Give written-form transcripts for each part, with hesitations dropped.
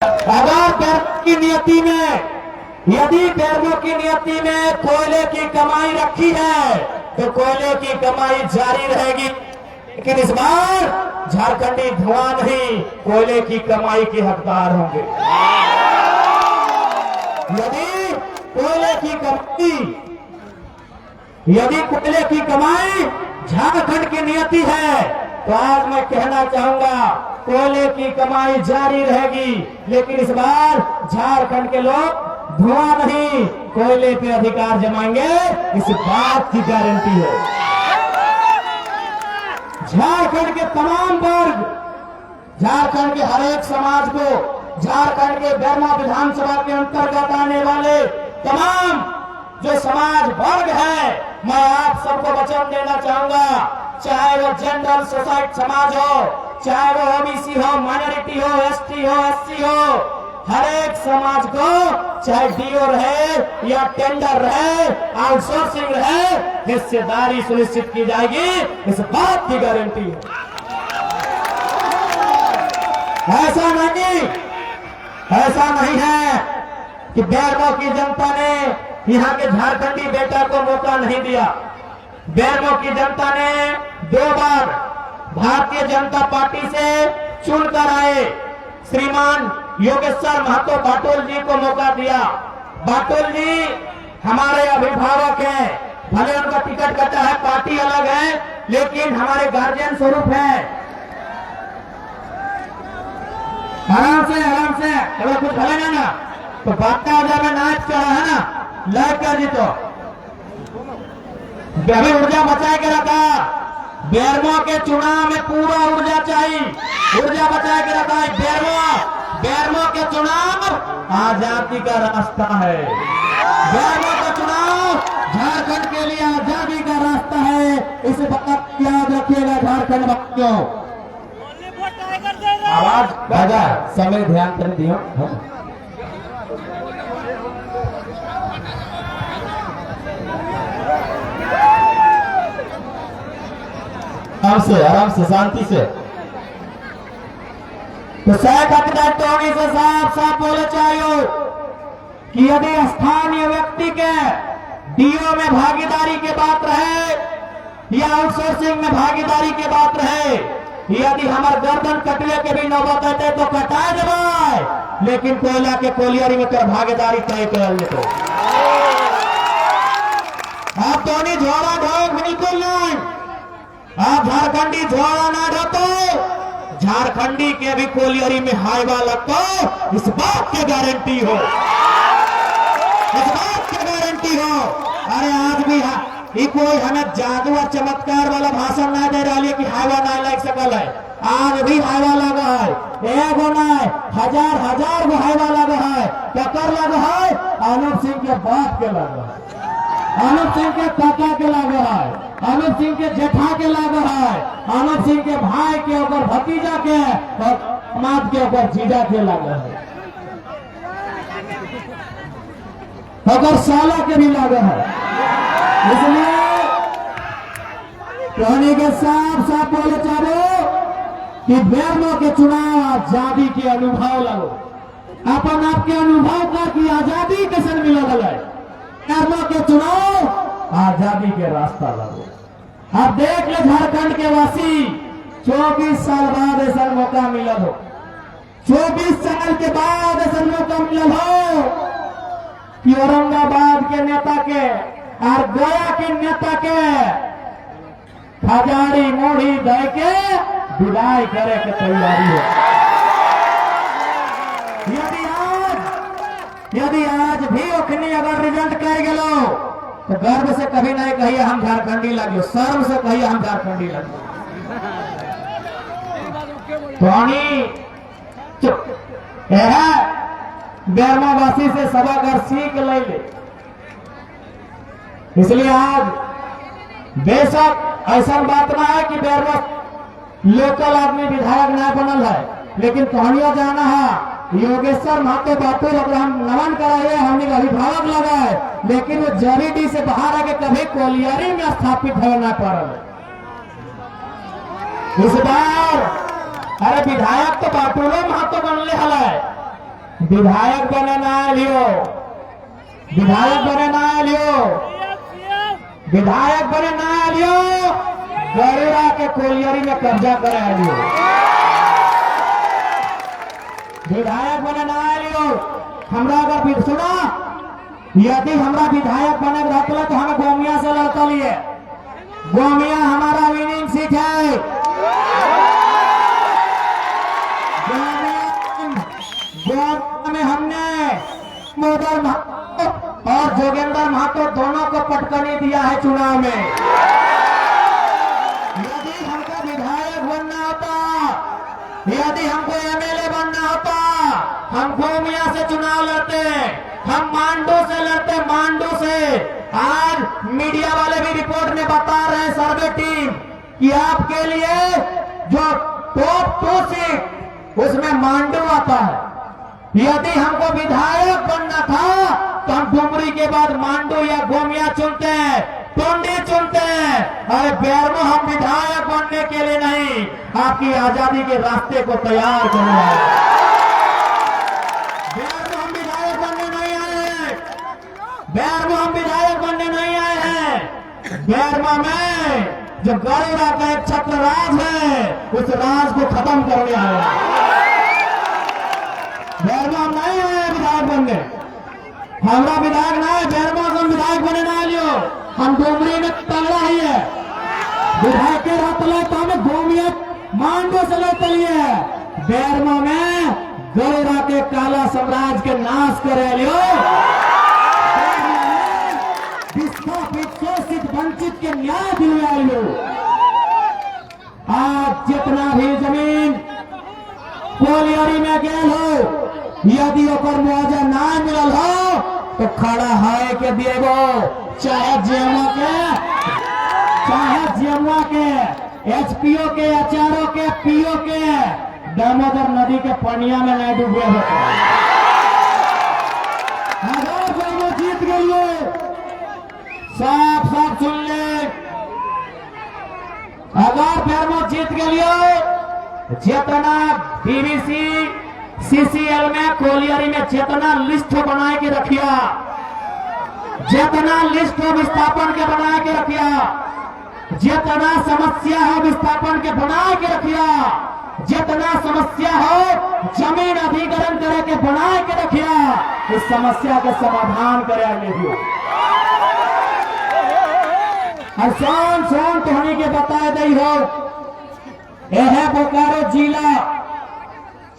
अगर बैरमो की नियति में, यदि बैरमो की नियति में कोयले की कमाई रखी है तो कोयले की कमाई जारी रहेगी, लेकिन इस बार झारखंडी धुआं नहीं, कोयले की कमाई के हकदार होंगे। यदि कोयले की कमाई झारखंड की नियति है तो आज मैं कहना चाहूंगा कोयले की कमाई जारी रहेगी, लेकिन इस बार झारखंड के लोग धुआं नहीं कोयले पे अधिकार जमाएंगे, इस बात की गारंटी है। झारखंड के तमाम वर्ग, झारखंड के हर एक समाज को, झारखंड के बैरमो विधानसभा के अंतर्गत आने वाले तमाम जो समाज वर्ग है, मैं आप सबको वचन देना चाहूंगा, चाहे वो जनरल सोसाइटी समाज हो, चाहे वो ओबीसी हो, माइनॉरिटी हो, एसटी हो, एससी हो, हर एक समाज को चाहे डीओ रहे या टेंडर रहे, आउटसोर्सिंग रहे, हिस्सेदारी सुनिश्चित की जाएगी, इस बात की गारंटी है। ऐसा नहीं है कि बैरमो की जनता ने यहाँ के झारखंडी बेटा को मौका नहीं दिया। बैरमो की जनता ने 2 बार भारतीय जनता पार्टी से चुनकर आए श्रीमान योगेश्वर महतो बाटुल जी को मौका दिया। बाटुल जी हमारे अभिभावक हैं, भले उनका टिकट कटा है, पार्टी अलग है, लेकिन हमारे गार्जियन स्वरूप है। आराम से अगर कुछ भले ना तो बात में नाच चढ़ा है ना, लाइक कर दी तो अभी ऊर्जा बचा के रखा। बैरमो के चुनाव में पूरा ऊर्जा चाहिए, ऊर्जा बचा के रखा है। बैरमो के चुनाव आजादी का रास्ता है। बैरमो का चुनाव झारखंड के लिए आजादी का रास्ता है, इस बात याद रखिएगा झारखंड वासियों। आवाज बाजा समय ध्यान कर दियो। आराम से शांति से। तो टोनी से साफ बोले चाहिए कि यदि स्थानीय व्यक्ति के डीओ में भागीदारी की बात रहे या आउटसोर्सिंग में भागीदारी की बात रहे, यदि हमारे गर्दन कटवे के भी नौबत आते तो कटा देवाए, लेकिन कोयला के कोलियारी में तो भागीदारी तय कर लेते। आप टोनी झोड़ा ढोक बिल्कुल नहीं, आप झारखंडी झोड़ा ना ढोको, झारखंडी के भी कोलियरी में हाईवा लगो, इस बात की गारंटी हो, इस बात की गारंटी हो। अरे आज भी ये कोई हमें जादू और चमत्कार वाला भाषण ना दे रहा है कि हाईवा ना लग सकल है। आज भी हाईवा लगा है, एगो नहीं हजार गो हाईवा लगा है। ककर लगा है? अनूप सिंह के बाप के लगा है, अनूप सिंह के काका के लगा है, अनूप सिंह के जेठा के लगा है, अनूप सिंह के भाई के ऊपर भतीजा के और मात के ऊपर जीजा के लगा है, अगर साला के भी लगा है। इसलिए कहने के साफ बोले चाहो कि बैरमो के चुनाव आजादी के अनुभव लगो, अपन आपके अनुभव का कि आजादी कैसे मिला है। बैरमो के चुनाव आजादी के रास्ता लगो। आप देख ले झारखंड के वासी, 24 साल बाद ऐसा मौका मिला हो, 24 साल के बाद ऐसा मौका मिला हो कि औरंगाबाद के नेता के और गया के नेता के खजारी मोड़ी दे के विदाई करे के तैयारी है। यदि आज भी ओखनी अगर रिजल्ट कर गलो तो गर्व से कभी नहीं कहिए हम झारखंडी लगे, शर्म से कहिए हम झारखंडी लगे। बैरमो वासी से सब अगर सीख ले ले। इसलिए आज बेशक ऐसा बात ना है कि बैरमो लोकल आदमी विधायक ना बनल है, लेकिन कहानियां जाना है योगेश्वर महतो बाटुल हम नमन कराए, हमने अभिभावक लगा है, लेकिन वो जरीडी से बाहर आके कभी कोलियारी में स्थापित होना पड़ा। इस बार अरे विधायक तो बाटुलो महतो बनले हल है, विधायक बने ना लियो, विधायक बने ना लियो, विधायक बने ना लियो, गरुड़ा के कोलियरी में कब्जा करे लियो। विधायक बने ना लियो। हमरा अगर सुना, यदि हमरा विधायक बने रहता तो हमें गोमिया से लड़ता लिए। गोमिया हमारा विनिंग सीट है। गोमिया में हमने मोदर और जोगेंद्र महतो दोनों को पटकनी दिया है चुनाव में। यदि हमको विधायक बनना होता, यदि हमको एमएलए बनना होता, हम गोमिया से चुनाव लड़ते, हम मांडू से लड़ते, मांडू से। आज मीडिया वाले भी रिपोर्ट में बता रहे हैं, सर्वे टीम, कि आपके लिए जो टॉप 2 सीट उसमें मांडू आता है। यदि हमको विधायक बनना था तो हम डुमरी के बाद मांडू या गोमिया चुनते हैं, टोंडी चुनते हैं। अरे बेरमो हम विधायक बनने के लिए नहीं, आपकी आजादी के रास्ते को तैयार करना है। बेरमो हम विधायक बनने नहीं आए हैं, बेरमो हम विधायक बनने नहीं आए हैं। बेरमो में जो गरुड़ा का एक छत्र राज है, उस राज को खत्म करने आए हैं। बेरमो हम नहीं आए विधायक बनने, हमारा विधायक ना है, बेरमो से हम विधायक बने ना लियो। हम डुमरी में तगड़ा ही है, विधायक के रतले तो हमें गोमिया मांडू से लड़ते लिए। बेरमो में गरुड़ा के काला साम्राज्य के नाश करे लियो। विस्थापित शोषित वंचित के न्याय दिलवा लियो। आज जितना भी जमीन कोलियरी में गेल हो, यदि ओकर मुआवजा ना मिलल हो तो खड़ा है के देगो, चाहे जेमुआ के, एचपीओ के, एचआरओ के, पीओ के, दामोदर नदी के पनिया में नहीं डूबे हो। अगर कोई जीत गई, साफ साफ सुन ले, अगर बेरमो जीत गई, जितना बीबीसी सीसीएल में कोलियरी में जितना लिस्ट बना के रखिया, जितना लिस्ट विस्थापन के बना के रखिया, जितना समस्या हो विस्थापन के बना के रखिया, जितना समस्या हो जमीन अधिग्रहण करे के बना के रखिया, इस समस्या का समाधान करे दियो। आसान सोन तोहनी के बताए दी हो, यह बोकारो जिला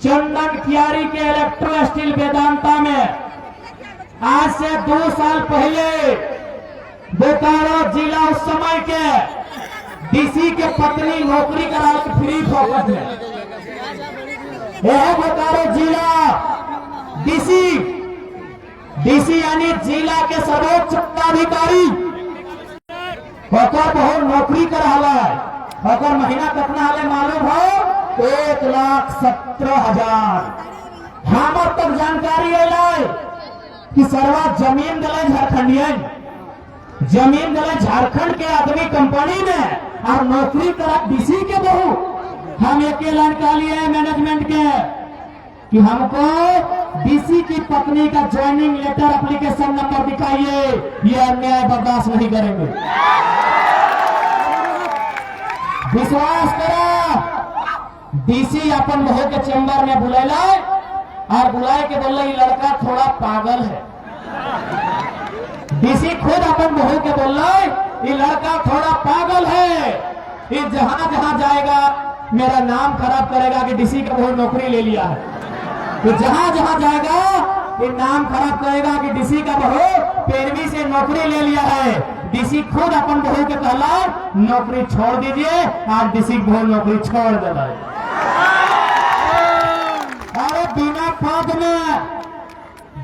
चंदन कियारी के इलेक्ट्रो स्टील वेदांता में आज से 2 साल पहले बोकारो जिला उस समय के डीसी के पत्नी नौकरी करा के फ्री फोकट है। यह बोकारो जिला डीसी यानी जिला के सर्वोच्च पदाधिकारी होकर बहुत नौकरी करा है। अगर महीना कितना हाले मालूम हो, 1,17,000। हमार तक जानकारी है कि सरवा जमीन गले झारखंडियन, जमीन गले झारखंड के आदमी कंपनी में और नौकरी करा डीसी के बहू। हम एक जानकारी है मैनेजमेंट के कि हमको डीसी की पत्नी का ज्वाइनिंग लेटर एप्लीकेशन नंबर दिखाइए, ये अन्याय बर्दाश्त नहीं करेंगे। विश्वास करो, डीसी अपन बहू के चेंबर में बुलाए और बुलाए के बोले ये लड़का थोड़ा पागल है। डीसी खुद अपन बहू के बोले ये लड़का थोड़ा पागल है, ये जहां जहां जाएगा मेरा नाम खराब करेगा कि डीसी का बहू नौकरी ले लिया है। तो जहां जहां जाएगा ये नाम खराब करेगा कि डीसी का बहू पैरवी से नौकरी ले लिया है। डीसी खुद अपन बहू के कहला नौकरी छोड़ दीजिए और डीसी की बहू नौकरी छोड़ देना। अरे बिना पद में,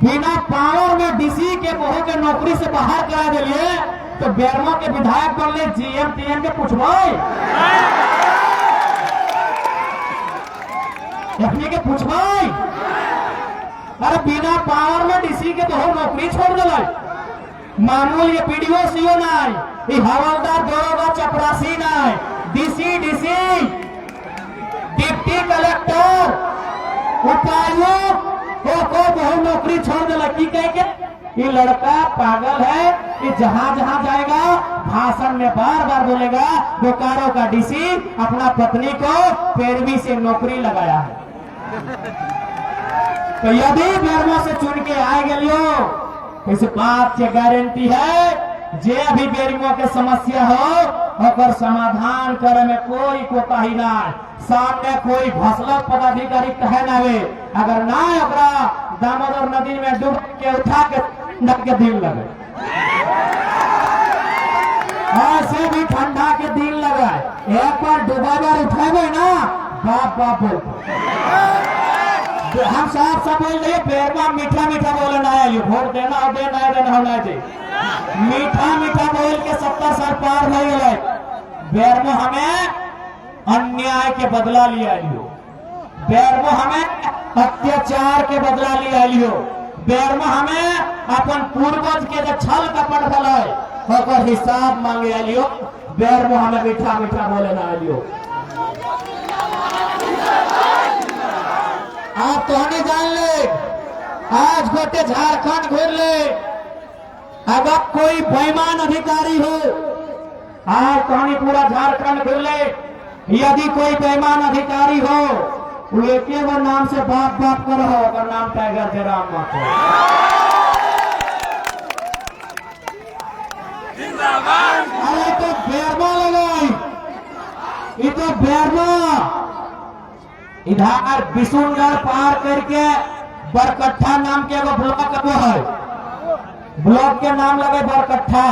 बिना पावर में डीसी के बहू के नौकरी से बाहर करा दिए तो बेरमो के विधायक बनले जीएम टीएम के पूछवाई, अपने के पूछवाई। अरे बिना पावर में डीसी के बहू नौकरी छोड़ दिला। मामूल ये पीडीओ सीओ नहीं, ये हवलदार दरोगा चपरासी नहीं, डीसी डिप्टी कलेक्टर उपायुक्त नौकरी छोड़ दिला की कह के ये लड़का पागल है कि जहां जहां जाएगा भाषण में बार बार बोलेगा बोकारो का डीसी अपना पत्नी को पैरवी से नौकरी लगाया है। तो यदि बेरमो से चुन के आए गलियो इस बात की गारंटी है जे अभी बेरमो के समस्या हो और समाधान करे में कोई कोताही ना, सामने कोई भसलत पदाधिकारी कहे ना वे अगर ना ओकरा दामोदर नदी में डूब के उठा के दिन लगे, ऐसे भी ठंडा के दिन लगे, एक बार डूबा बार उठेबे ना बाप बाप बोल हम साफ साफ बोल रहे बेरवा मीठा मीठा बोले ना आइए वोट देना और देना है देना होना चाहिए, मीठा मीठा बोल के 70 साल पार हो गए। बेरमो हमें अन्याय के बदला लिया लियो, बेरमो हमें अत्याचार के बदला लिया लियो, बेरमो हमें अपन पूर्वज के जो छल कपट भले और हिसाब मांगे लियो, बेरमो हमें मीठा मीठा बोले ना लियो। आप तो नहीं जान ले आज गोटे झारखंड घूर ले, अगर कोई बेईमान अधिकारी हो आज कहानी पूरा झारखंड घूर ले, यदि कोई बेईमान अधिकारी हो वो एक वो नाम से बाप बाप कर हो अगर नाम टाइगर जयराम महतो। अरे तो बेरमो लगाई ये तो बेरमो इधर बिशुनगढ़ पार करके बरकट्ठा नाम के एगो ब्लॉक वो है, ब्लॉक के नाम लगे बरकट्ठा,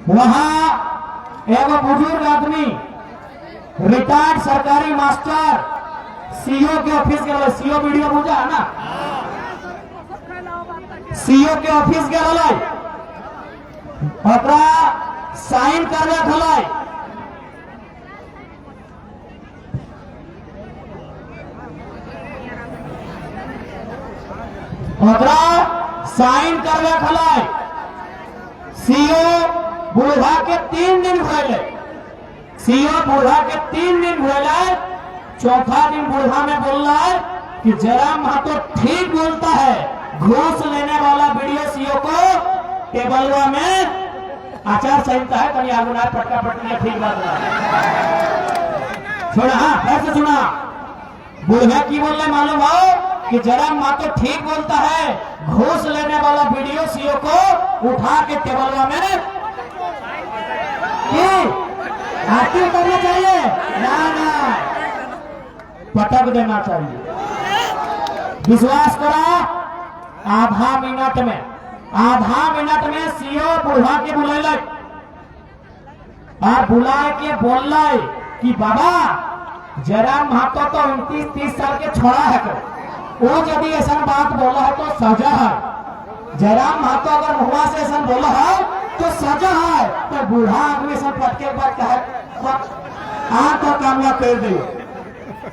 वहां एगो बुजुर्ग आदमी रिटायर्ड सरकारी मास्टर सीओ के ऑफिस गए, सीओ वीडियो बुझा है ना, सीओ के ऑफिस गए ओकरा साइन करवे खलाई, ओकरा साइन करवे खलाई, सीओ बूढ़ा के 3 दिन भले, सीओ बूढ़ा के 3 दिन भले, चौथा दिन बूढ़ा में बोल रहा है कि जयराम महतो ठीक बोलता है, घूस लेने वाला वीडियो सीओ को टेबलवा में आचार संहिता है कहीं आगुना पटका पटने ठीक बात सुना, हाँ फिर से सुना, बूढ़ा की बोल रहे मालूम हो कि जयराम महतो ठीक बोलता है, घूस लेने वाला वीडियो सीओ को उठा के टेबलवा में हाथी करना चाहिए ना ना पटक देना चाहिए। विश्वास करो आधा मिनट में सीओ बुढ़ा के बुला और बुला के बोल कि बाबा जयराम महतो तो 29-30 साल के छोड़ा है कर, वो यदि ऐसा बात बोला है तो सजा है, जयराम महतो अगर मुआ से ऐसा बोला है तो सजा है, तो बूढ़ा आदमी सब पटके पर कहे तो कामया कर दे।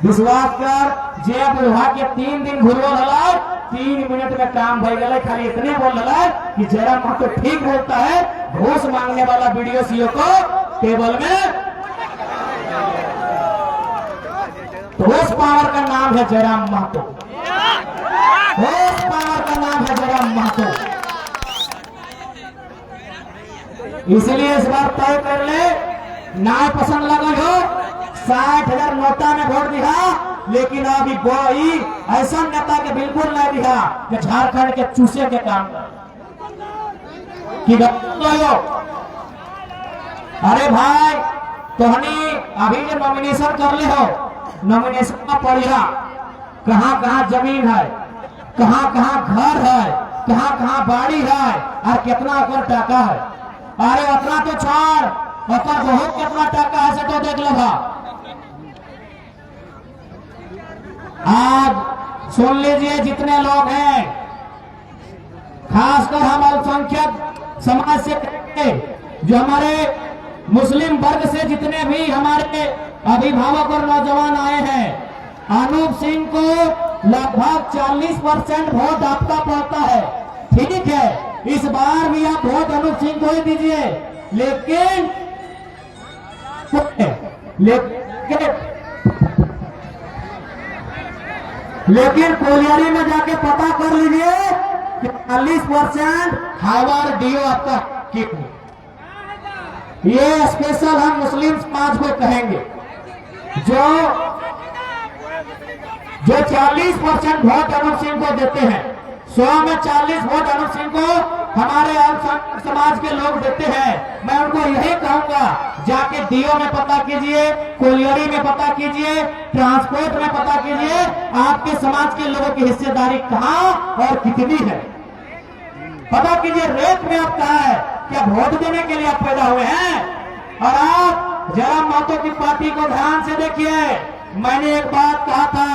विश्वास कर जे बूढ़ा के 3 दिन घुरवल हला 3 मिनट में काम भय गए, खाली इतने बोल रहा कि जयराम महतो ठीक बोलता है, घूस मांगने वाला वीडियो सीओ को टेबल में, तो उस पावर का नाम है जयराम महतो, उस पावर का नाम है जयराम महतो। इसलिए इस बार तय कर ले, ना पसंद लगा हो 60,000 नोटा में वोट दिया, लेकिन अभी कोई ऐसा नेता के बिल्कुल नहीं दिया कि झारखंड के चूसे के काम की हो। अरे भाई तोहनी अभी जो नॉमिनेशन कर ले हो, नॉमिनेशन में पढ़िया कहाँ कहाँ जमीन है, कहाँ कहाँ घर है, कहाँ कहाँ बाड़ी है और कितना ओकर टाका है। अरे उतना तो छोड़, ओकर बहुत कितना टाका है से तो देख लो। आज सुन लीजिए जितने लोग हैं, खासकर हम अल्पसंख्यक समाज से जो हमारे मुस्लिम वर्ग से जितने भी हमारे अभिभावक और नौजवान आए हैं, अनूप सिंह को लगभग 40% वोट आपका पड़ता है, ठीक है, इस बार भी आप वोट अनूप सिंह को ही दीजिए, लेकिन लेकिन कोलियरी में जाके पता कर लीजिए कि 40% हाइवर डीओ आपका किट है। ये स्पेशल हम मुस्लिम समाज को कहेंगे, जो 40% वोट अनूप सिंह को देते हैं, 100 में 40 वोट अनूप सिंह को हमारे अल्पसंख्यक समाज के लोग देते हैं। मैं उनको यही कहूंगा, जाके डीओ में पता कीजिए, कोलियरी में पता कीजिए, ट्रांसपोर्ट में पता कीजिए, आपके समाज के लोगों की हिस्सेदारी कहां और कितनी है। पता कीजिए रेट में आप कहा है, क्या वोट देने के लिए आप पैदा हुए हैं। और आप जरा महतो की पार्टी को ध्यान से देखिए। मैंने एक बात कहा था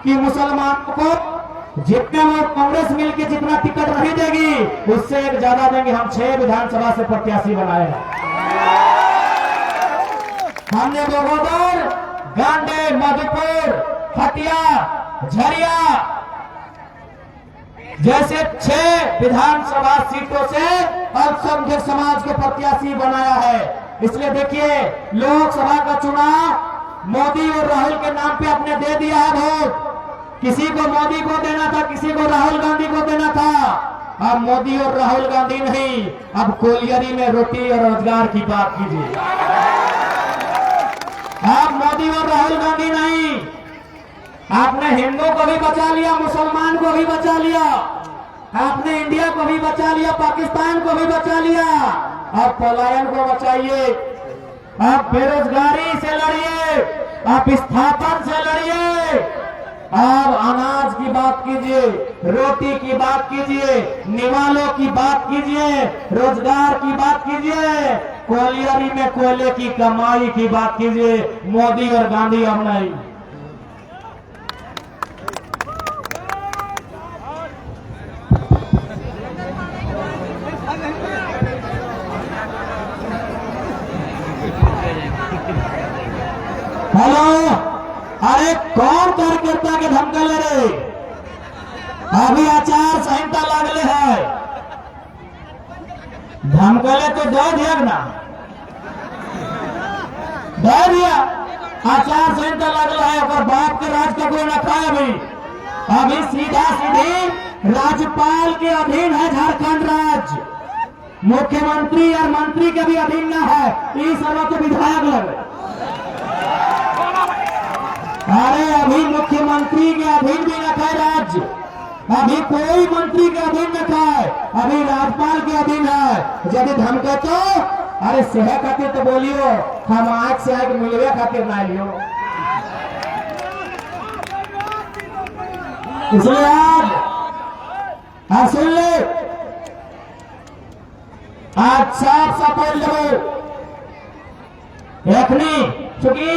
कि मुसलमानों को जितने वो कांग्रेस मिलकर जितना टिकट नहीं देगी, उससे एक ज्यादा देंगे। हम 6 विधानसभा से प्रत्याशी बनाए हैं। हमने बगोदर, गांडे, मधुपुर, खटिया, झरिया जैसे 6 विधानसभा सीटों से अल्पसंख्यक समाज के प्रत्याशी बनाया है। इसलिए देखिए, लोकसभा का चुनाव मोदी और राहुल के नाम पे आपने दे दिया है वोट। किसी को मोदी को देना था, किसी को राहुल गांधी को देना था। अब मोदी और राहुल गांधी नहीं, अब कोलियरी में रोटी और रोजगार की बात कीजिए। अब मोदी और राहुल गांधी नहीं, आपने हिंदू को भी बचा लिया, मुसलमान को भी बचा लिया, आपने इंडिया को भी बचा लिया, पाकिस्तान को भी बचा लिया। अब पलायन को बचाइए, आप बेरोजगारी से लड़िए, आप विस्थापन से लड़िए, आप अनाज की बात कीजिए, रोटी की बात कीजिए, निवालों की बात कीजिए, रोजगार की बात कीजिए, कोलियरी में कोयले की कमाई की बात कीजिए। मोदी और गांधी अब नहीं। हेलो, अरे कौन कार्यकर्ता के धमका ले रहे? अभी आचार संहिता लागले है, धमकले तो दे दिया ना, दे दिया। आचार संहिता लागल है, और बाप के राज का कोई न खाए। अभी सीधा सीधी राज्यपाल के अधीन है झारखंड राज्य, मुख्यमंत्री और मंत्री के भी अधीन न है। इस समय तो विधायक लगे। अरे अभी मुख्यमंत्री के अधीन भी रखा है राज्य, अभी कोई मंत्री के अधीन रखा है, अभी राज्यपाल के अधीन है। यदि धमके तो अरे सेह खातिर तो बोलियो, हम आग से आग मिलवे खातिर ना लियो। इसलिए आज सुन ले, आज साफ साफ बोल दो। चूंकि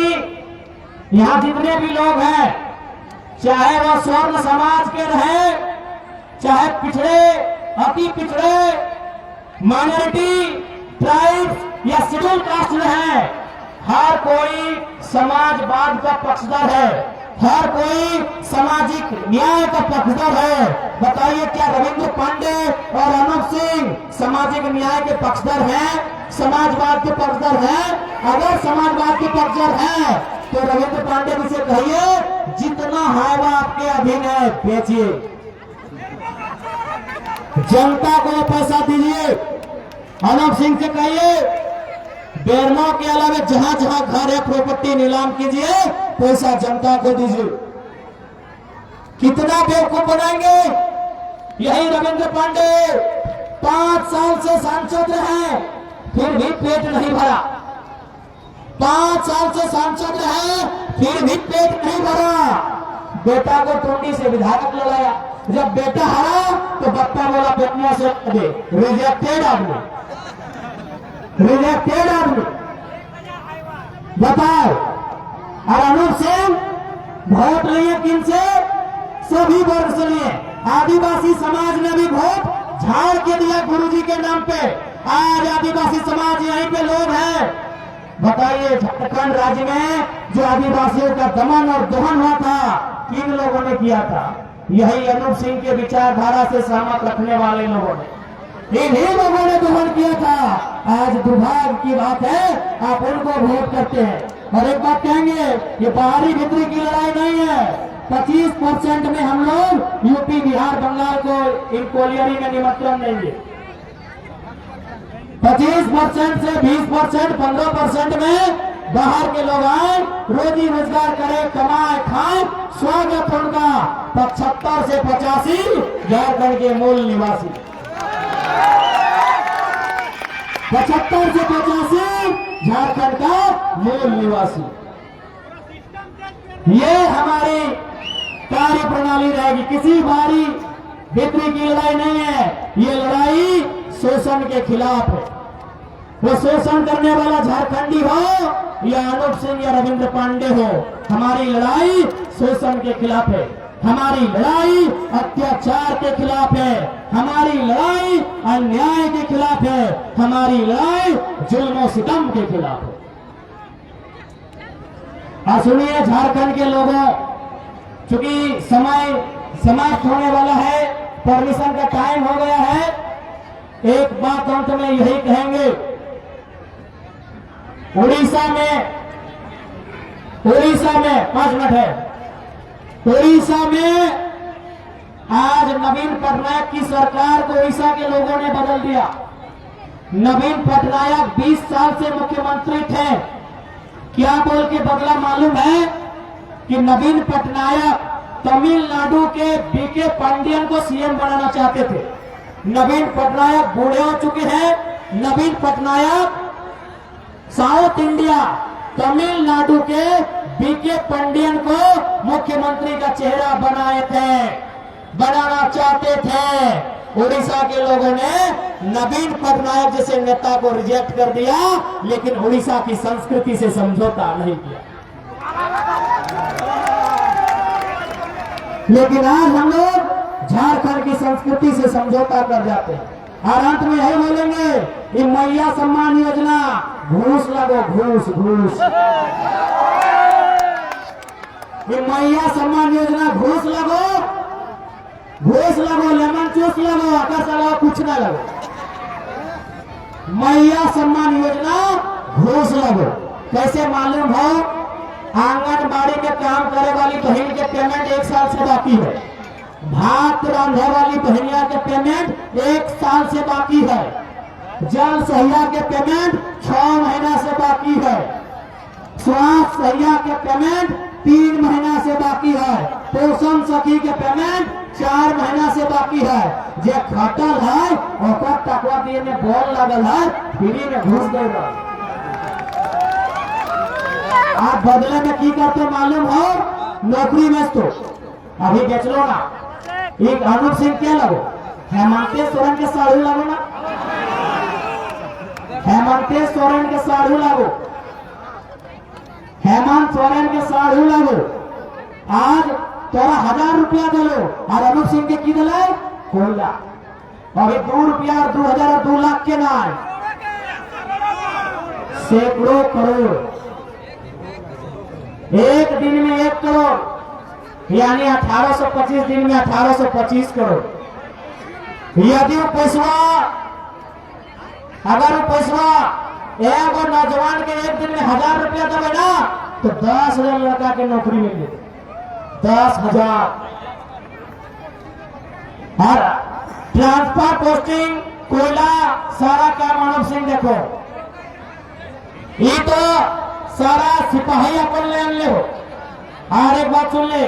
यहाँ जितने भी लोग हैं, चाहे वह स्वर्ण समाज के रहे, चाहे पिछड़े, अति पिछड़े, माइनॉरिटी, ट्राइब्स या शेड्यूल कास्ट रहे, हर कोई समाजवाद का पक्षधर है, हर कोई सामाजिक न्याय का पक्षधर है। बताइए, क्या रविंद्र पांडे और अनूप सिंह सामाजिक न्याय के पक्षधर हैं, समाजवाद के पक्षधर हैं? अगर समाजवाद के पक्षधर हैं तो रविंद्र पांडे जी से कहिए, जितना हाइवा आपके अधीन है बेचिए, जनता को पैसा दीजिए। अनूप सिंह से कहिए, बेरमो के अलावा जहां जहां घर है प्रॉपर्टी नीलाम कीजिए, पैसा जनता को दीजिए। कितना बेवकूफ बनाएंगे? यही रविंद्र पांडे 5 साल से सांसद रहे, फिर भी पेट नहीं भरा। 5 साल से सांसद रहे, फिर भी पेट नहीं भरा। बेटा को टोंडी से विधायक ले लाया, जब बेटा हारा तो बप्पा बोला बेटियों से दे। रिजेक्टेड आदमी, रिजेक्टेड आदमी। बताओ, और अनूप सिंह वोट लिए किनसे? सभी वर्ग से लिए। आदिवासी समाज ने भी वोट झाड़ के दिया गुरुजी के नाम पे। आज आदिवासी समाज यहीं पे लोग हैं। बताइए, झारखंड राज्य में जो आदिवासियों का दमन और दोहन हुआ था, किन लोगों ने किया था? यही अनूप सिंह के विचारधारा से सहमत रखने वाले लोगों ने, इन्हीं लोगों ने दोहन किया था। आज दुर्भाग्य की बात है, आप उनको वोट करते हैं। और एक बात कहेंगे, ये बाहरी भीतरी की लड़ाई नहीं है, 25% में हम लोग यूपी, बिहार, बंगाल को इन कोलियरी में निमंत्रण देंगे। 25% से 20%, 15% में बाहर के लोग आए, रोजी रोजगार करें, कमाए, खाए, स्वागत उनका। 75 से 85 झारखंड के मूल निवासी, 75 से 85 झारखंड का मूल निवासी। ये हमारी कार्य प्रणाली रहेगी। किसी भारी बिक्री की लड़ाई नहीं है, ये लड़ाई शोषण के खिलाफ है। वो शोषण करने वाला झारखंडी हो या अनूप सिंह या रविंद्र पांडे हो, हमारी लड़ाई शोषण के खिलाफ है, हमारी लड़ाई अत्याचार के खिलाफ है, हमारी लड़ाई अन्याय के खिलाफ है, हमारी लड़ाई जुल्म सितम के खिलाफ है। सुनिए झारखंड के लोगों, चूंकि समय समाप्त होने वाला है, परमिशन का टाइम हो गया है, एक बात अंत में यही कहेंगे, उड़ीसा में 5 मिनट है, उड़ीसा में आज नवीन पटनायक की सरकार को उड़ीसा के लोगों ने बदल दिया। नवीन पटनायक 20 साल से मुख्यमंत्री थे। क्या बोल के बदला मालूम है कि नवीन पटनायक तमिलनाडु के बीके पांडियन को सीएम बनाना चाहते थे। नवीन पटनायक बूढ़े हो चुके हैं। नवीन पटनायक साउथ इंडिया तमिलनाडु के बीके पांडियन को मुख्यमंत्री का चेहरा बनाना चाहते थे। उड़ीसा के लोगों ने नवीन पटनायक जैसे नेता को रिजेक्ट कर दिया, लेकिन उड़ीसा की संस्कृति से समझौता नहीं किया। लेकिन आज हम लोग झारखंड की संस्कृति से समझौता कर जाते हैं। और अंत में यही बोलेंगे, ये मैया सम्मान योजना, घूस लगो, घूस। ये मैया सम्मान योजना, घूस लगो, लेमन चूस लगो, आकाश लगाओ, कुछ ना लगो। मैया सम्मान योजना, घूस लगो। कैसे मालूम हो? आंगनबाड़ी में काम करे वाली बहन के पेमेंट 1 साल से बाकी है। भात रांधे वाली बहनिया के पेमेंट 1 साल से बाकी है। जल सहिया के पेमेंट 6 महीना से बाकी है। स्वास्थ्य सहिया के पेमेंट 3 महीना से बाकी है। पोषण सखी के पेमेंट 4 महीना से बाकी है। जे खटल है ओकर टकवा दिए में बॉल लगल है, फ्री में घुस दे रहा। आप बदले में की करते मालूम हो? नौकरी में तो अभी बेच लो ना। एक अनूप सिंह क्या लगो? हेमंत सोरेन के साढ़ू लगो ना। हेमंत सोरेन के साढ़ू लगो। हेमंत सोरेन के साढ़ू लगो। आज तोरा 1000 रुपया दिलो और अनूप सिंह के की दिले? कोयला। अभी 2 रुपया और 2000 और 2 लाख के ना, सैकड़ों करोड़। एक दिन में 1 करोड़, यानी 1825 दिन में 1825 करोड़। यदि वो पैसा, अगर वो पैसा एक और नौजवान के एक दिन में 1000 रुपया देवे ना, तो 10,000 लड़का के नौकरी मिले। 10,000। और ट्रांसफर, पोस्टिंग, कोयला, सारा काम अनूप सिंह देखो। ये तो सारा सिपाही अपन ले हो। और एक बात सुन ले,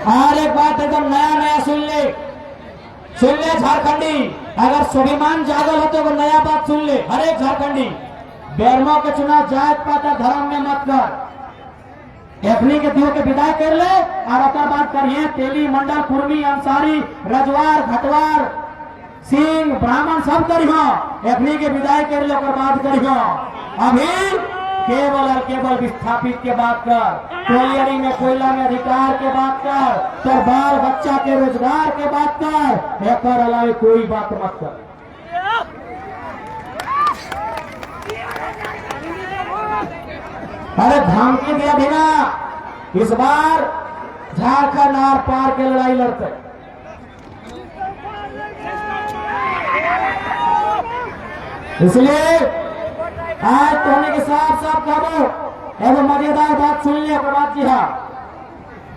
और एक बात एकदम नया सुन ले झारखंडी। अगर स्वाभिमान जागल हो तो नया बात सुन ले। हर एक झारखंडी, बेरमो के चुनाव जात पात धर्म में मत कर। एफनी के दियो के विदाई कर ले और अतर बात करिए तेली, मंडल, कुर्मी, अंसारी, रजवार, घटवार, सिंह, ब्राह्मण सब करियो। एफनी के विदाई कर ले, बात करियो। अभी केवल और केवल विस्थापित के बात कर, कोयलरी में, कोयला में अधिकार के बात कर, तो बाल बच्चा के रोजगार के बात कर। एक और अलावे कोई बात मत कर। अरे धमकी दिया बिना इस बार झारखंड आर पार के लड़ाई लड़ते। इसलिए आज तोहने के साफ कहो, एगो मजेदार बात सुन ले। बात जी हाँ,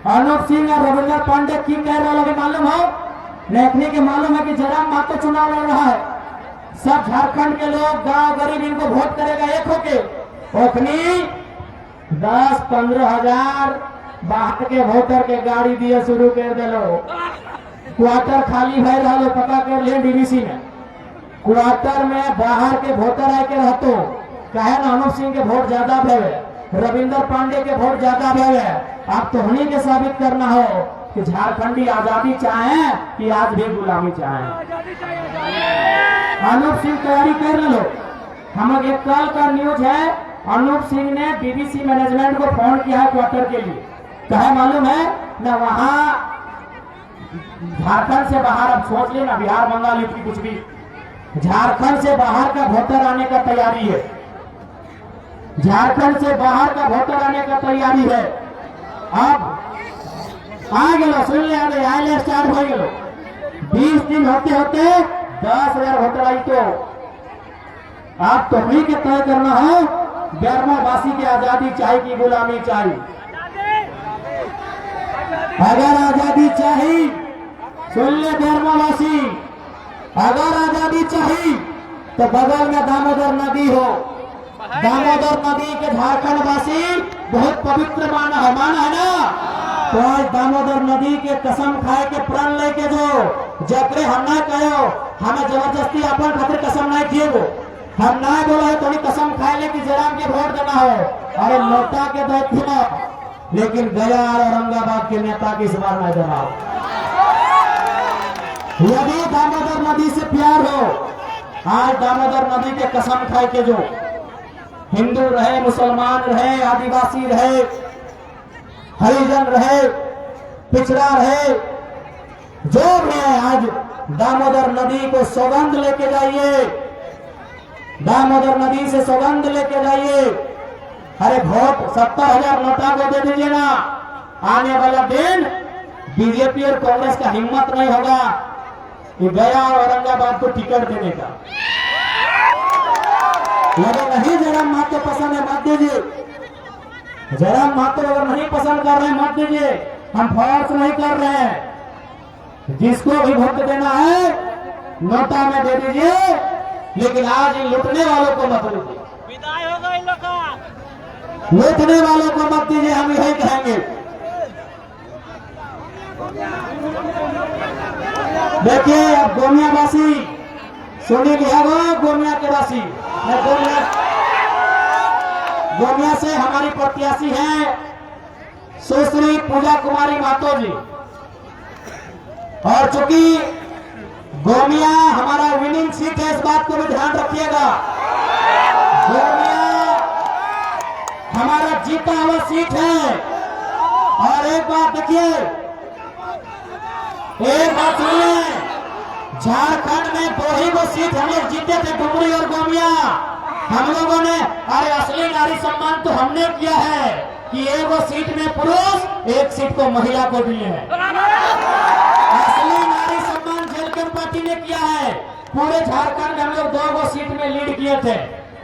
अनूप सिंह और रविंद्र पांडे की कह रहा है मालूम हो? देखने के मालूम है कि जयराम मातो चुनाव लड़ रहा है। सब झारखंड के लोग गांव गरीब इनको वोट करेगा एक होके। ओखनी 10-15 हजार बाहर के वोटर के गाड़ी दिए शुरू कर दिलो। क्वार्टर खाली भय रहा लो, पता कर ले डीवीसी में। क्वार्टर में बाहर के वोटर आके रहतो कहे ना अनूप सिंह के वोट ज्यादा भय, रविंद्र पांडे के वोट ज्यादा भय। आप तो उन्हीं के साबित करना हो कि झारखंडी आजादी चाहे कि आज भी गुलामी चाहे। अनूप सिंह तैयारी कर लो। हम एक कल का न्यूज है, अनूप सिंह ने बीबीसी मैनेजमेंट को फोन किया है क्वार्टर के लिए। कहे मालूम है ना, वहां झारखंड से बाहर, अब सोच लेना बिहार बंगाल यूपी कुछ भी, झारखंड से बाहर का वोटर आने का तैयारी है। झारखंड से बाहर का वोटर आने का तैयारी है। अब आ गलो, सुन ले, आए स्टार्ट हो गलो। 20 दिन होते होते 10,000 वोटर आई। तो आप तो ही के तय करना है, बेरमा वासी की आजादी चाहिए कि गुलामी चाहिए। अगर आजादी चाहिए, सुन ले बेरमा वासी, अगर आजादी चाहिए तो बगल में दामोदर नदी हो। दामोदर नदी के झारखंड वासी बहुत पवित्र माना है ना। तो आज दामोदर नदी के कसम खाए के प्रण लेके जो जबरे हम ना कहो, हमें जबरदस्ती अपन खातिर कसम नहीं किए गो। हम ना बोला है तो कसम खाए ले कि जयराम के वोट देना हो। अरे लौटा के दो थी, लेकिन गया और औरंगाबाद के नेता की इस बार नहीं देना। यदि दामोदर नदी से प्यार हो, आज दामोदर नदी के कसम खाए के जो हिंदू रहे, मुसलमान रहे, आदिवासी रहे, हरिजन रहे, पिछड़ा रहे, जो भी है, आज दामोदर नदी को सौगंध लेके जाइए। दामोदर नदी से सौगंध लेके जाइए। अरे वोट 70,000 नोटा को दे दीजिए ना। आने वाला दिन बीजेपी और कांग्रेस का हिम्मत नहीं होगा कि गया और औरंगाबाद को टिकट देने का। यदि नहीं जयराम महतो पसंद है मत दीजिए। जयराम महतो अगर नहीं पसंद कर रहे हैं मत दीजिए। हम फोर्स नहीं कर रहे हैं। जिसको भी वोट देना है नोटा में दे दीजिए, लेकिन आज इन लुटने वालों को मत दीजिए। विदाई होगा इन लोग का। लूटने वालों को मत दीजिए, हम यही कहेंगे। देखिए अब गोमिया वासी सुनी लिया गो, गोमिया के वासी, मैं गोमिया से हमारी प्रत्याशी है सुश्री पूजा कुमारी महतो जी। और चूंकि गोमिया हमारा विनिंग सीट है, इस बात को भी ध्यान रखिएगा। गोमिया हमारा जीता हुआ सीट है। और एक बात देखिए, एक बात सुनिए, झारखंड में 2 ही वो सीट हम लोग जीते थे, डुमरी और गोमिया। हम लोगों ने, अरे असली नारी सम्मान तो हमने किया है कि एक वो सीट में पुरुष, एक सीट को महिला को दिए हैं। असली नारी सम्मान झारखंड पार्टी ने किया है। पूरे झारखंड में हम लोग 2 सीट में लीड किए थे।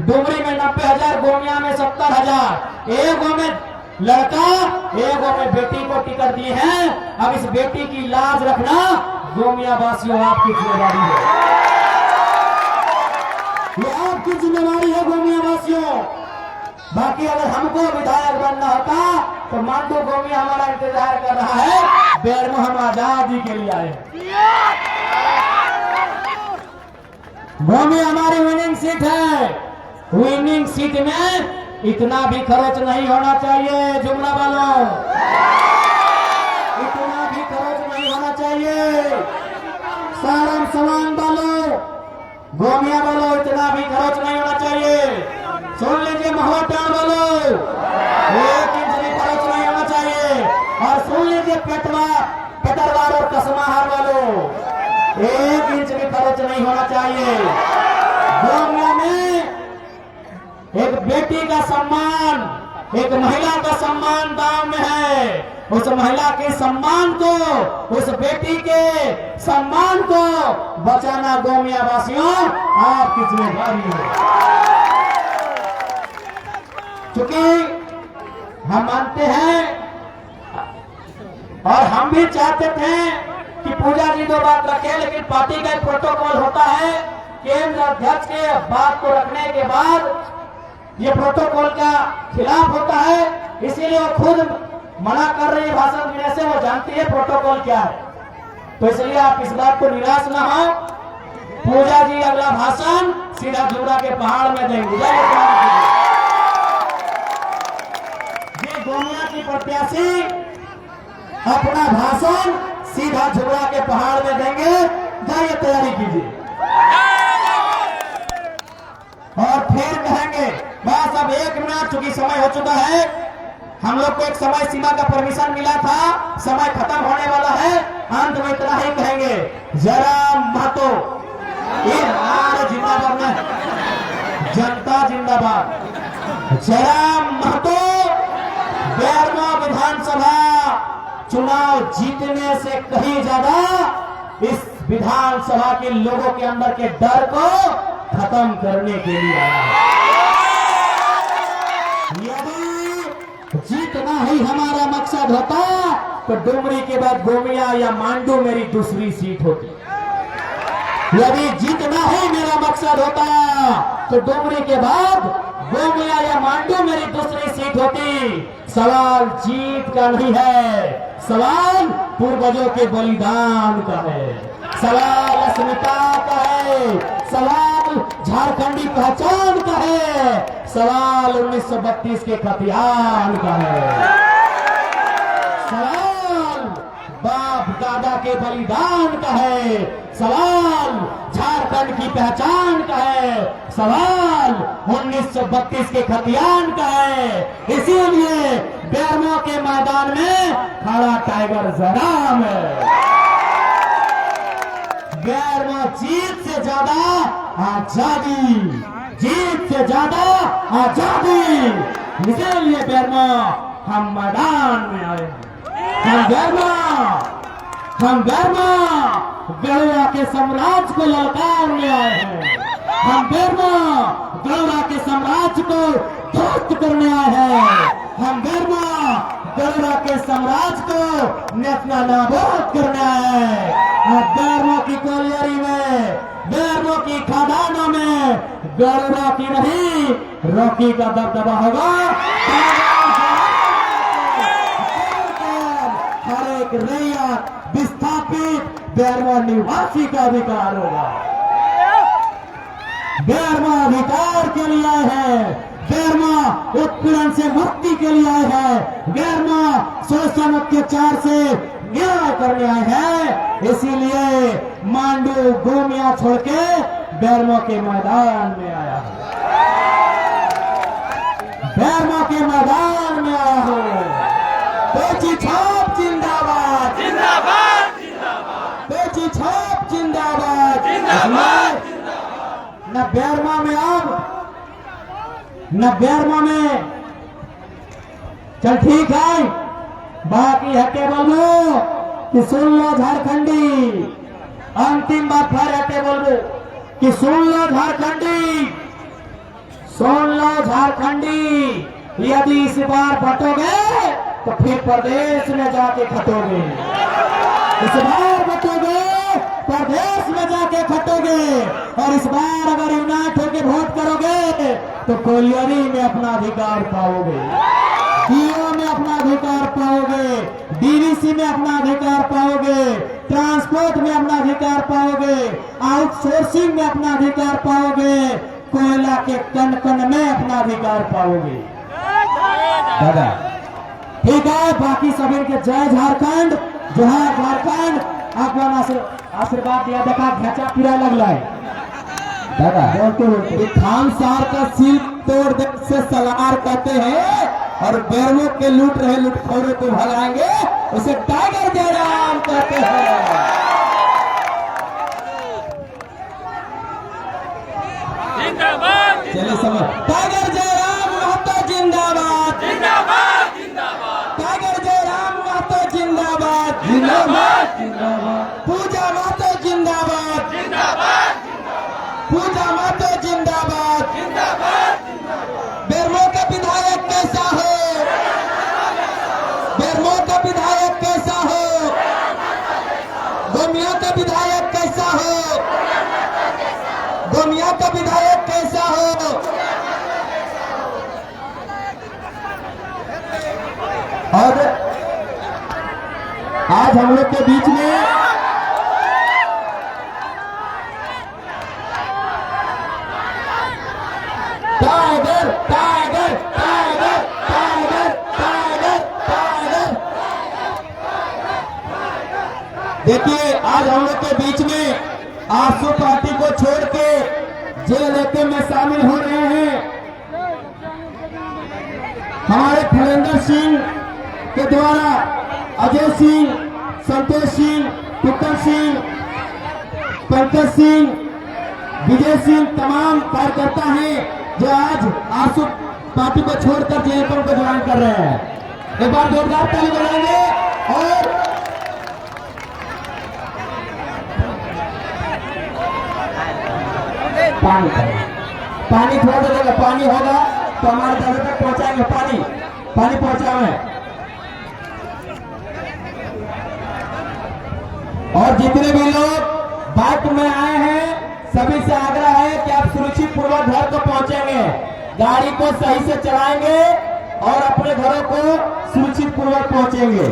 डुमरी में 90,000, गोमिया में 70,000। एक में लड़का, एक में बेटी को टिकट दिए हैं। अब इस बेटी की लाज रखना गोमिया वासियों आपकी जिम्मेदारी है। ये आपकी जिम्मेदारी है गोमिया वासियों। बाकी अगर हमको विधायक बनना होता तो मांडू गोमिया हमारा इंतजार कर रहा है। बेरमो हम आजादी के लिए आए। गोमिया हमारी विनिंग सीट है। विनिंग सीट में इतना भी खर्च नहीं होना चाहिए जुमला वालों, इतना भी खर्च नहीं होना चाहिए। सारम समान वालों, गोमिया वालों, इतना भी खर्च नहीं होना चाहिए। सुन लीजिए महुआ टाउन वालों, 1 इंच भी खर्च नहीं होना चाहिए। और सुन लीजिए पेटरवार और कसमाहार वालों, 1 इंच भी खर्च नहीं होना चाहिए। गोमिया में एक बेटी का सम्मान, एक महिला का सम्मान दांव में है। उस महिला के सम्मान को, उस बेटी के सम्मान को बचाना गोमिया वासियों आपकी जिम्मेदारी है। क्योंकि हम मानते हैं और हम भी चाहते थे कि पूजा जी दो बात रखें, लेकिन पार्टी का एक प्रोटोकॉल होता है, केंद्र अध्यक्ष के बात को रखने के बाद ये प्रोटोकॉल का खिलाफ होता है, इसीलिए वो खुद मना कर रही है भाषण देने से। वो जानती है प्रोटोकॉल क्या है, तो इसलिए आप इस बात को निराश ना हो। पूजा जी अगला भाषण सीधा झुमरा के पहाड़ में देंगे। ये गोमिया की प्रत्याशी अपना भाषण सीधा झुमरा के पहाड़ में देंगे, जाइए तैयारी कीजिए। और फिर कहेंगे बस अब 1 मिनट, चूंकि समय हो चुका है, हम लोग को एक समय सीमा का परमिशन मिला था, समय खत्म होने वाला है, अंत में इतना ही कहेंगे, जयराम महतो ये नारे जिंदाबाद में, जनता जिंदाबाद। जयराम महतो बेरमो विधानसभा चुनाव जीतने से कहीं ज्यादा इस विधानसभा के लोगों के अंदर के डर को खत्म करने के लिए आया है। यदि जीतना ही हमारा मकसद होता तो डुमरी के बाद गोमिया या मांडू मेरी दूसरी सीट होती। यदि जीतना ही मेरा मकसद होता तो डुमरी के बाद गोमिया या मांडू मेरी दूसरी सीट होती। सवाल जीत का नहीं है, सवाल पूर्वजों के बलिदान का है, सवाल अस्मिता का है, सवाल झारखंडी पहचान का है, सवाल 1932 के खतियान का है, सवाल बाप दादा के बलिदान का है, सवाल झारखंड की पहचान का है, सवाल 1932 के खतियान का है। इसीलिए बेरमो के मैदान में खड़ा टाइगर जयराम है। बेरमो जीत से ज्यादा आजादी, जीत से ज्यादा आजादी, इसीलिए बेरमो हम मैदान में आए हैं। हम बेरमो गढ़वा के साम्राज्य को ललकारने आए हैं। हम बेरमो गढ़वा के साम्राज्य को ध्वस्त करने आए हैं। हम बेरमो गढ़वा के साम्राज्य को नेस्तनाबूद करने आए हैं। बेरमो की कोलियरी में, बेरमो की खदानों में गढ़वा की नहीं रॉकी का दबदबा होगा। हर एक रैयत विस्थापित बेरमो निवासी का अधिकार होगा। बेरमो अधिकार के लिए आए हैं, बेरमो उत्पीड़न से मुक्ति के लिए आए हैं, बेरमो शोषण अत्याचार से न्याय करने आए हैं। इसीलिए मांडू गोमिया छोड़ के बेरमो के मैदान में आया है, बेरमो के मैदान में आया हूं। पेची छाप जिंदाबाद, जिंदाबाद जिंदाबाद, पेची छाप जिंदाबाद, जिंदाबाद। न बेरमो में अब, न बेरमो में, चल ठीक है, बाकी हटे बोलो कि सुन लो झारखंडी, अंतिम बात फिर हटे बोलो कि सुन लो झारखंडी, सुन लो झारखंडी, यदि इस बार बटोगे तो फिर प्रदेश में जाके खटोगे, इस बार बटोगे प्रदेश में जाके खटोगे, और इस बार अगर यूनाइट होकर वोट करोगे तो कोलियरी में अपना अधिकार पाओगे, डीओ में अपना अधिकार पाओगे, डीवीसी में अपना अधिकार पाओगे, ट्रांसपोर्ट में अपना अधिकार पाओगे, आउटसोर्सिंग में अपना अधिकार पाओगे, कोयला के कण कण में अपना अधिकार पाओगे। दादा ठीक है, बाकी सभी के जय झारखंड, जोहार झारखंड। आपको आशीर्वाद दिया, देखा घेचा पिरा लगला है दादा, बोलते खान सार का सील तोड़ दे से सलार कहते हैं, और बेरमो के लूट रहे लुटखोरों को भगाएंगे उसे टाइगर जयराम कहते हैं। जिंदाबाद चलिए समझ, टाइगर जयराम महतो जिंदाबाद, जिंदाबाद जिंदाबाद, टाइगर जयराम महतो जिंदाबाद, जिंदाबाद पूजा महतो जिंदाबाद, जिंदाबाद, पूजा महतो जिंदाबाद। जिंदाबाद, बेरमो का विधायक कैसा हो, बेरमो का विधायक कैसा हो, का विधायक कैसा हो, गोमिया का विधायक कैसा हो। और आज हम लोग के बीच में tiger tiger tiger tiger tiger tiger. देखिए आज हम लोग के बीच में आसू पार्टी को छोड़ के जेल में शामिल हो रहे हैं हमारे फलेंदर सिंह के द्वारा अजय सिंह, संतोष सिंह, टुक्कर सिंह, पंकज सिंह, विजय सिंह तमाम कार्यकर्ता हैं जो आज आसू पार्टी को छोड़कर जेएमएम को ज्वाइन कर रहे हैं। एक बार जोरदार ताली बजाएंगे। और पानी थोड़ा देगा, पानी होगा तो हमारे दादा तक पहुंचाएंगे। पानी पहुंचाएंगे। और जितने भी लोग बाइक में आए हैं सभी से आग्रह है कि आप सुरक्षित पूर्वक घर को पहुंचेंगे, गाड़ी को सही से चलाएंगे और अपने घरों को सुरक्षित पूर्वक पहुंचेंगे।